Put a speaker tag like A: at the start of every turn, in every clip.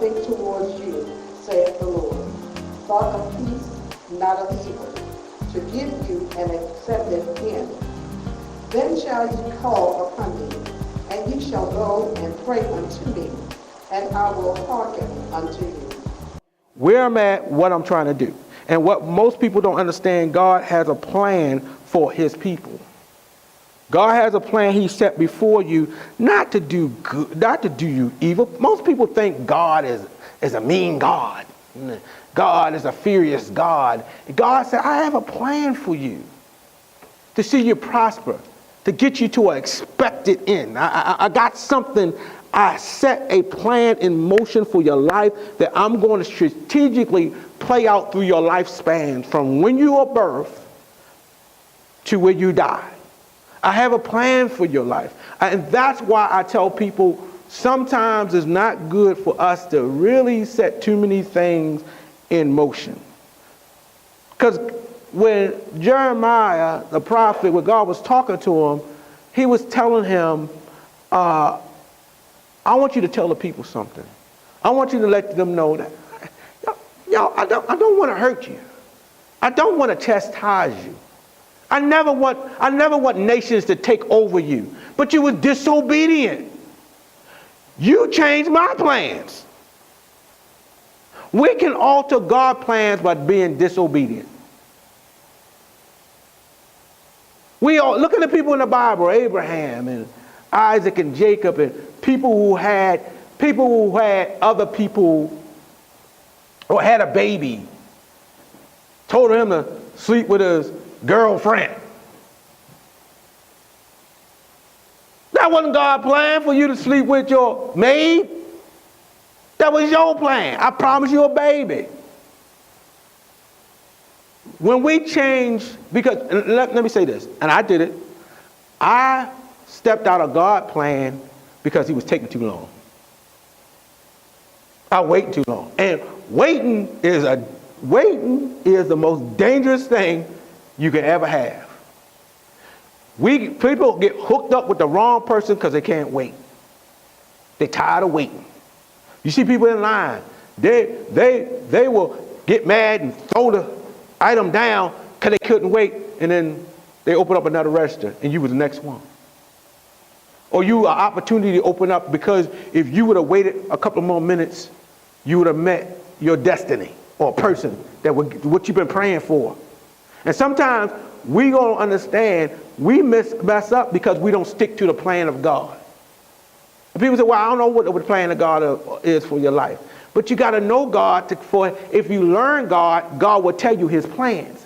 A: think towards you, saith the Lord, thought of peace, not of evil, to give you an accepted end. Then shall ye call upon me, and ye shall go and pray unto me, and I will hearken unto you.
B: Where I'm at, what I'm trying to do. And what most people don't understand, God has a plan for his people. God has a plan he set before you, not to do good, not to do you evil. Most people think God is a mean God. God is a furious God. God said, I have a plan for you to see you prosper, to get you to an expected end. I got something. I set a plan in motion for your life that I'm going to strategically play out through your lifespan from when you are birthed to when you die. I have a plan for your life. And that's why I tell people sometimes it's not good for us to really set too many things in motion. Because when Jeremiah, the prophet, when God was talking to him, he was telling him, I want you to tell the people something. I want you to let them know that, I don't want to hurt you. I don't want to chastise you. I never want nations to take over you. But you were disobedient. You changed my plans. We can alter God's plans by being disobedient. We all look at the people in the Bible, Abraham and Isaac and Jacob, and people who had other people or had a baby, told him to sleep with his girlfriend. That wasn't God's plan for you to sleep with your maid. That was your plan. I promised you a baby. When we change, because let me say this, and I did it. I stepped out of God's plan because he was taking too long. I waited too long. And waiting is the most dangerous thing you can ever have. People get hooked up with the wrong person because they can't wait. They're tired of waiting. You see people in line, they will get mad and throw the item down because they couldn't wait, and then they open up another register and you were the next one. Or you an opportunity to open up because if you would have waited a couple more minutes, you would have met your destiny or a person that would what you've been praying for. And sometimes we don't understand we mess up because we don't stick to the plan of God. And people say, well, I don't know what the plan of God is for your life. But you got to know God if you learn God, God will tell you his plans.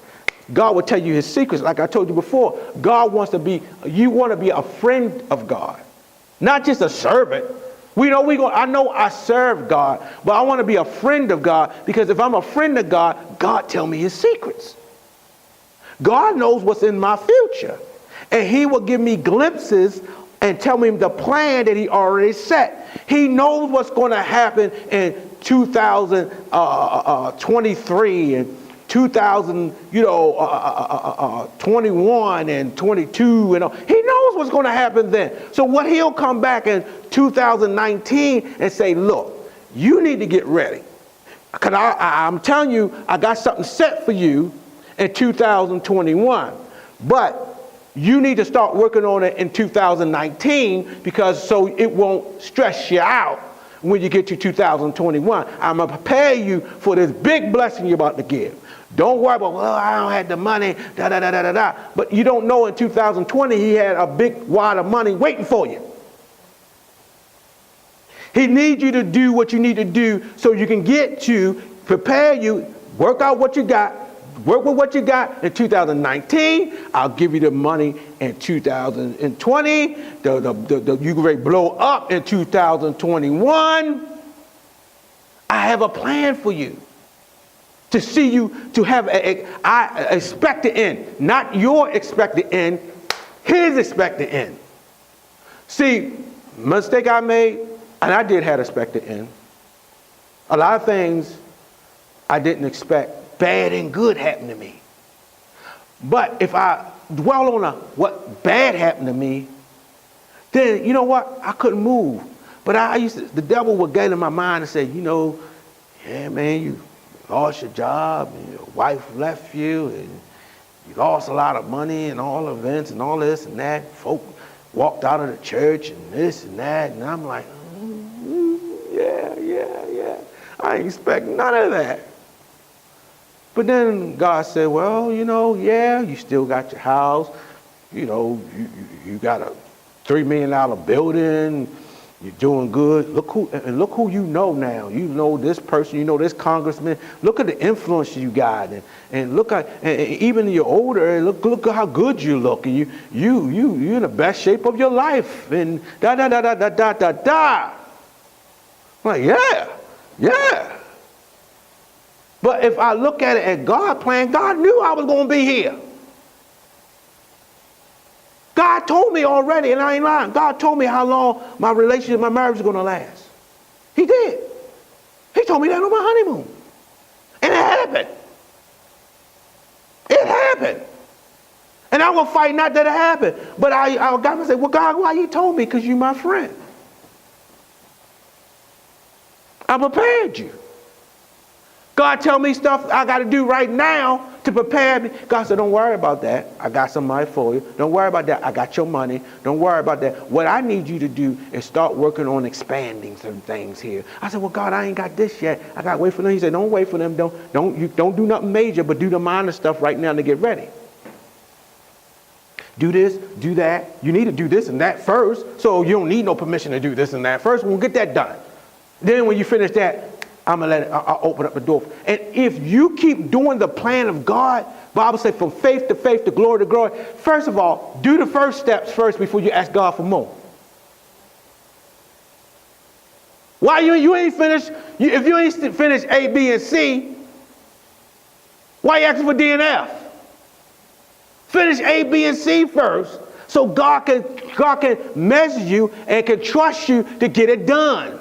B: God will tell you his secrets. Like I told you before, you want to be a friend of God, not just a servant. I know I serve God, but I want to be a friend of God, because if I'm a friend of God, God tell me his secrets. God knows what's in my future, and he will give me glimpses and tell me the plan that he already set. He knows what's going to happen in 2023 and 2021 and 22 and all. He knows what's going to happen then. So what he'll come back in 2019 and say, look, you need to get ready, because I'm telling you, I got something set for you in 2021, but you need to start working on it in 2019, because so it won't stress you out when you get to 2021. I'm going to prepare you for this big blessing you're about to give. Don't worry about, well, I don't have the money, da-da-da-da-da-da. But you don't know in 2020 he had a big wad of money waiting for you. He needs you to do what you need to do so you can prepare you, work out what you got, work with what you got in 2019. I'll give you the money in 2020. You can ready blow up in 2021. I have a plan for you to see you to have I expect the end, not your expected end, his expected end. See, mistake I made, and I did have expected end. A lot of things I didn't expect. Bad and good happened to me. But if I dwell on what bad happened to me, then you know what? I couldn't move. But the devil would get in my mind and say, yeah, man, you lost your job, and your wife left you, and you lost a lot of money and all events and all this and that. Folk walked out of the church and this and that. And I'm like, yeah. I ain't expect none of that. But then God said, well, you still got your house. You got a $3 million building. You're doing good. Look who you know now. You know this person. You know this congressman. Look at the influence you got, and look at, and even you're older. Look at how good you look, and you're in the best shape of your life, and da. I'm like, yeah. But if I look at it at God's plan, God knew I was going to be here. God told me already, and I ain't lying. God told me how long my relationship, my marriage is going to last. He did. He told me that on my honeymoon. And it happened. It happened. And I'm going to fight not that it happened. But I got to say, well, God, why you told me? Because you're my friend. I prepared you. God tell me stuff I got to do right now to prepare me. God said, don't worry about that. I got somebody for you. Don't worry about that. I got your money. Don't worry about that. What I need you to do is start working on expanding some things here. I said, well, God, I ain't got this yet. I got to wait for them. He said, don't wait for them. Don't do nothing major, but do the minor stuff right now to get ready. Do this, do that. You need to do this and that first, so you don't need no permission to do this and that first. We'll get that done. Then when you finish that, I'll open up the door. And if you keep doing the plan of God, Bible says from faith to faith, to glory to glory. First of all, do the first steps first before you ask God for more. Why you ain't finished? If you ain't finished A, B, and C, why you asking for D and F? Finish A, B, and C first, so God can measure you and can trust you to get it done.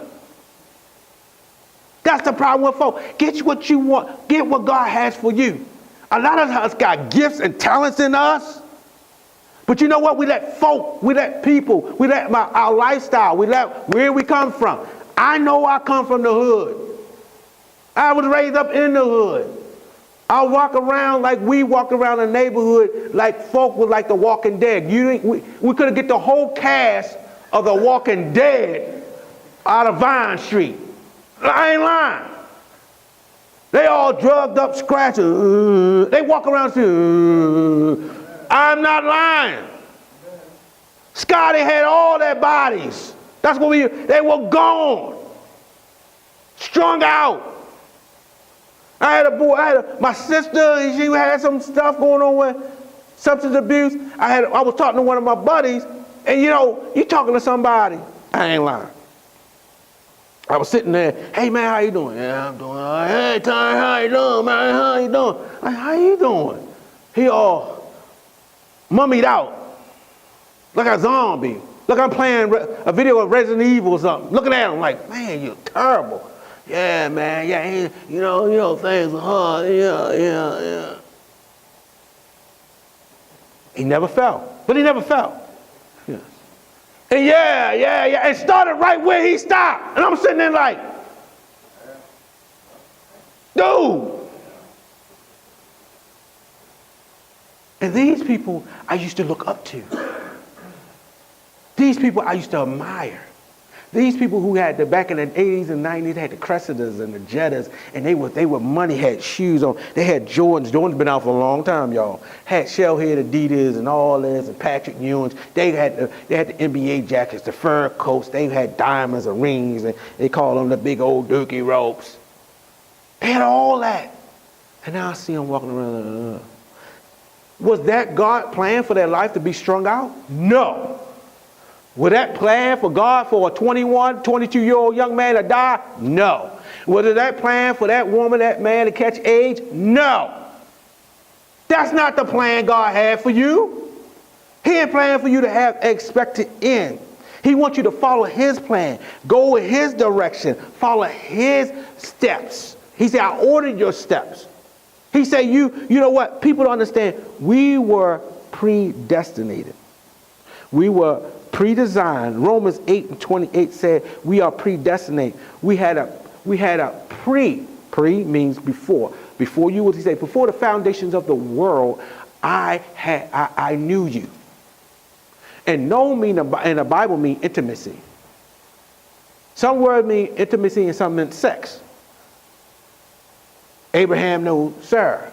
B: That's the problem with folk. Get what you want. Get what God has for you. A lot of us got gifts and talents in us. But you know what? We let folk, we let people, we let our lifestyle, we let where we come from. I know I come from the hood. I was raised up in the hood. I walk around like we walk around the neighborhood like folk was like the Walking Dead. We could have get the whole cast of the Walking Dead out of Vine Street. I ain't lying. They all drugged up, scratching. They walk around saying, I'm not lying. Scotty had all their bodies. That's what they were gone. Strung out. I had a boy, my sister, she had some stuff going on with substance abuse. I was talking to one of my buddies, and you talking to somebody. I ain't lying. I was sitting there, hey man, how you doing? Yeah, I'm doing all right. Hey Ty, how you doing, man? How you doing? How you doing? He all mummied out, like a zombie. Like I'm playing a video of Resident Evil or something. Looking at him like, man, you're terrible. Yeah, man, yeah, you know, things are hard. Yeah. He never fell, but he never fell. And yeah. And started right where he stopped. And I'm sitting there like, dude. And these people I used to look up to. These people I used to admire. These people who had back in the 80s and 90s, they had the Cressidas and the Jettas, and they were money, had shoes on. They had Jordans. Jordans been out for a long time, y'all. Had Shellhead Adidas and all this, and Patrick Ewings. They had the NBA jackets, the fur coats. They had diamonds and rings, and they called them the big old dookie ropes. They had all that. And now I see them walking around. Was that God's plan for their life to be strung out? No. Was that plan for God for a 21, 22-year-old young man to die? No. Was it that plan for that woman, that man to catch AIDS? No. That's not the plan God had for you. He ain't planning for you to have expected end. He wants you to follow his plan. Go in his direction. Follow his steps. He said, I ordered your steps. He said, you know what? People don't understand. We were predestinated. We were Pre-designed. Romans 8:28 said we are predestinate. We had a pre means before. Before you, what he said, before the foundations of the world, I knew you. And know mean in the Bible mean intimacy. Some words mean intimacy and some meant sex. Abraham knew Sarah.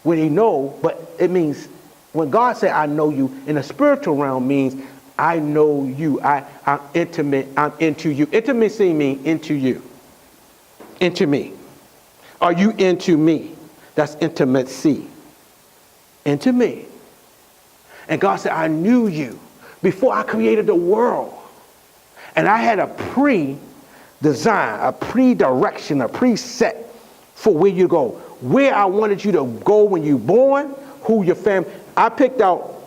B: When he know, but it means when God said I know you in the spiritual realm means I know you. I'm intimate. I'm into you. Intimacy means into you. Into me. Are you into me? That's intimacy. Into me. And God said, I knew you before I created the world. And I had a pre-design, a pre-direction, a preset for where you go. Where I wanted you to go when you were born, who your family. I picked out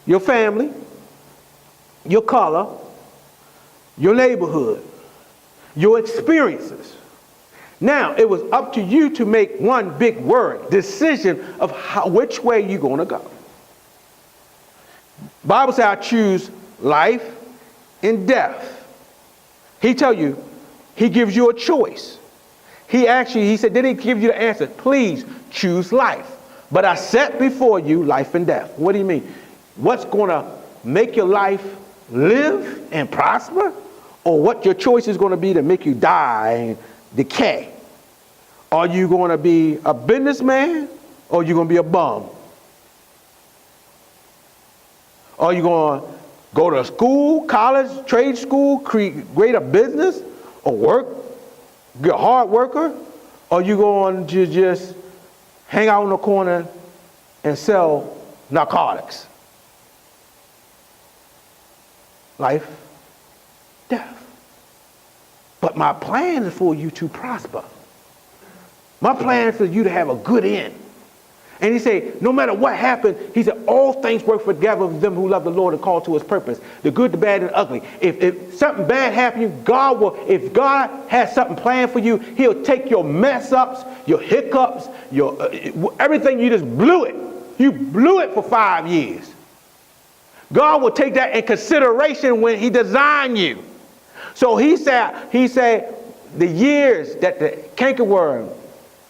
B: your family, your color, your neighborhood, your experiences. Now, it was up to you to make one big word, decision of which way you're going to go. Bible says I choose life and death. He tell you, he gives you a choice. He said, did he give you the answer? Please choose life. But I set before you life and death. What do you mean? What's going to make your life live and prosper? Or what your choice is going to be to make you die and decay? Are you going to be a businessman or are you going to be a bum? Are you going to go to school, college, trade school, create a business or work, be a hard worker? Or are you going to just hang out in the corner and sell narcotics? Life, death. But my plan is for you to prosper. My plan is for you to have a good end. And he said, no matter what happened, he said, all things work for together for them who love the Lord and call to his purpose. The good, the bad, and the ugly. If something bad happened to you, if God has something planned for you, he'll take your mess ups, your hiccups, everything you just blew it. You blew it for 5 years. God will take that in consideration when he designed you. So he said, the years that the cankerworm,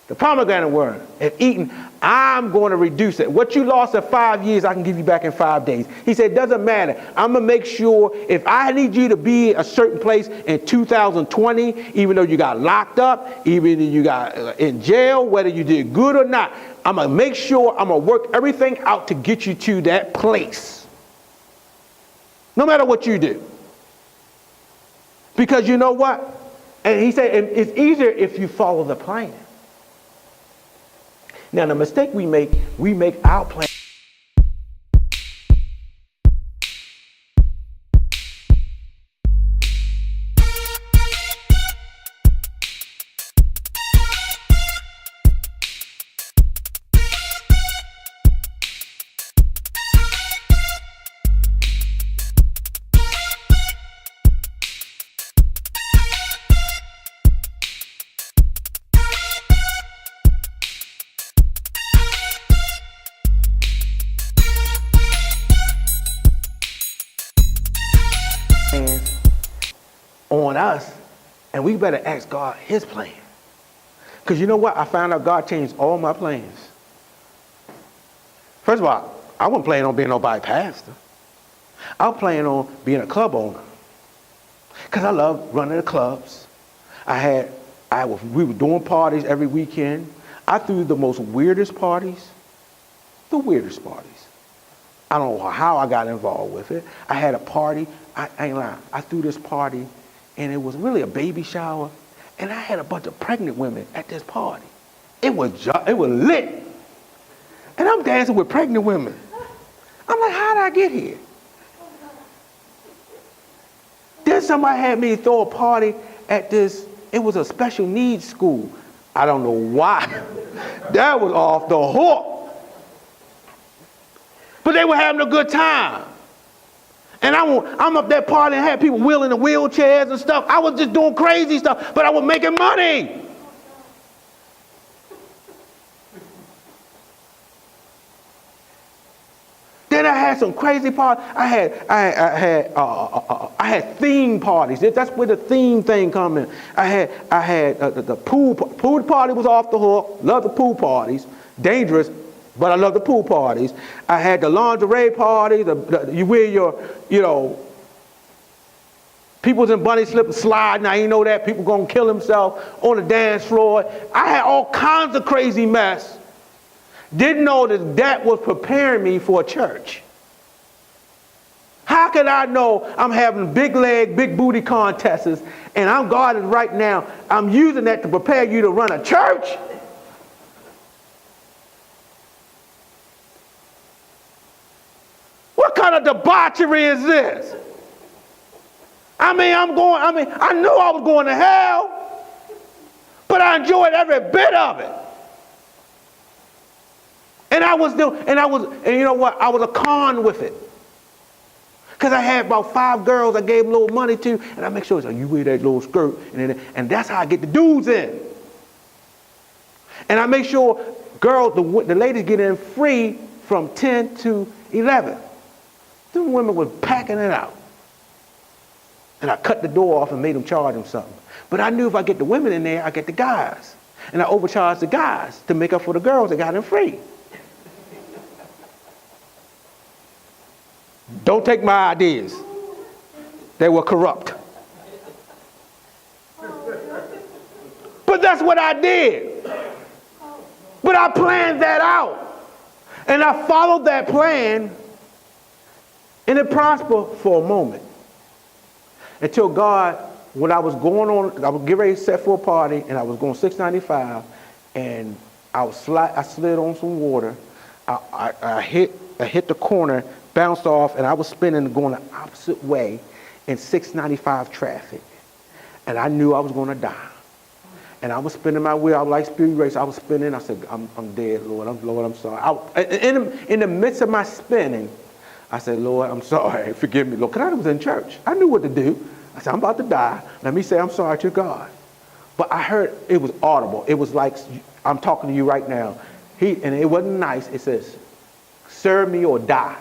B: the pomegranate worm have eaten, I'm going to reduce it. What you lost in 5 years, I can give you back in 5 days. He said, it doesn't matter. I'm going to make sure if I need you to be a certain place in 2020, even though you got locked up, even though you got in jail, whether you did good or not, I'm going to make sure I'm going to work everything out to get you to that place. No matter what you do. Because you know what? And he said, it's easier if you follow the plan. Now, the mistake we make our plan. On us, and we better ask God his plan. Because you know what? I found out God changed all my plans. First of all, I wasn't planning on being nobody's pastor. I was planning on being a club owner. Because I love running the clubs. We were doing parties every weekend. I threw the most weirdest parties. The weirdest parties. I don't know how I got involved with it. I had a party. I ain't lying. I threw this party. And it was really a baby shower. And I had a bunch of pregnant women at this party. It was lit. And I'm dancing with pregnant women. I'm like, how did I get here? Then somebody had me throw a party at this, it was a special needs school. I don't know why. That was off the hook. But they were having a good time. And I'm up there partying, had people wheeling the wheelchairs and stuff. I was just doing crazy stuff, but I was making money. Then I had some crazy parties. I had theme parties. That's where the theme thing come in. I had the pool party was off the hook. Love the pool parties. Dangerous, but I love the pool parties. I had the lingerie party. You wear your, people was in bunny slip and slide. Now you know that people gonna kill themselves on the dance floor. I had all kinds of crazy mess. Didn't know that was preparing me for a church. How could I know I'm having big leg, big booty contests, and God is right now, I'm using that to prepare you to run a church? What kind of debauchery is this? I knew I was going to hell, but I enjoyed every bit of it. And you know what? I was a con with it. Because I had about 5 girls I gave them a little money to, and I make sure, you wear that little skirt, and that's how I get the dudes in. And I make sure girls, the ladies get in free from 10 to 11. The women was packing it out. And I cut the door off and made them charge them something. But I knew if I get the women in there, I get the guys. And I overcharged the guys to make up for the girls that got in free. Don't take my ideas. They were corrupt. But that's what I did. But I planned that out. And I followed that plan. And it prospered for a moment. Until God, when I was going on, I was getting ready to set for a party, and I was going 695, and I slid on some water. I hit the corner, bounced off, and I was spinning, going the opposite way in 695 traffic. And I knew I was going to die. And I was spinning my wheel. I was like Speed Race. I was spinning. I said, I'm dead, Lord. I'm sorry. In the midst of my spinning, I said, Lord, I'm sorry. Forgive me, Lord. Because I was in church. I knew what to do. I said, I'm about to die. Let me say I'm sorry to God. But I heard it was audible. It was like I'm talking to you right now. And it wasn't nice. It says, serve me or die.